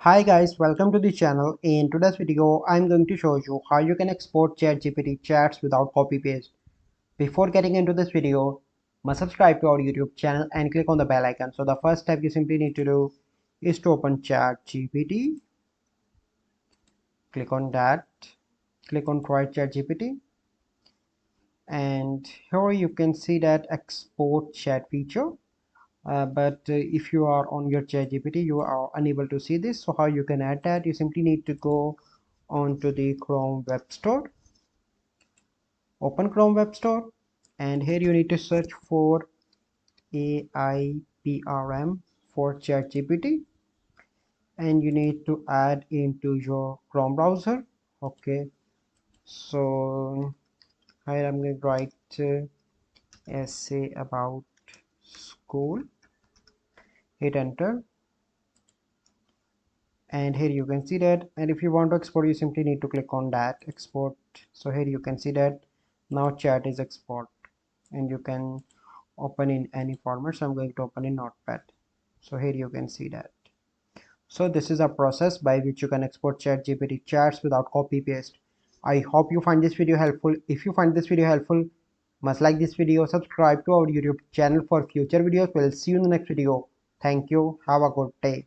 Hi guys, welcome to the channel. In today's video, I'm going to show you how you can export ChatGPT chats without copy paste. Before getting into this video, must subscribe to our YouTube channel and click on the bell icon. So the first step you simply need to do is to open ChatGPT. Click on that. Click on try ChatGPT, and here you can see that export chat feature. But if you are on your ChatGPT, you are unable to see this. So how you can add that? You simply need to go onto the Chrome Web Store. Open Chrome Web Store, and here you need to search for AIPRM for ChatGPT, and you need to add into your Chrome browser. Okay, so here I'm going to write essay about school. Hit enter, and here you can see that. And if you want to export, you simply need to click on that export. So here you can see that now chat is export, and you can open in any format. So I'm going to open in notepad. So here you can see that. So this is a process by which you can export ChatGPT chats without copy paste. I hope you find this video helpful. If you find this video helpful, must like this video, subscribe to our YouTube channel for future videos. We'll see you in the next video. Thank you. Have a good day.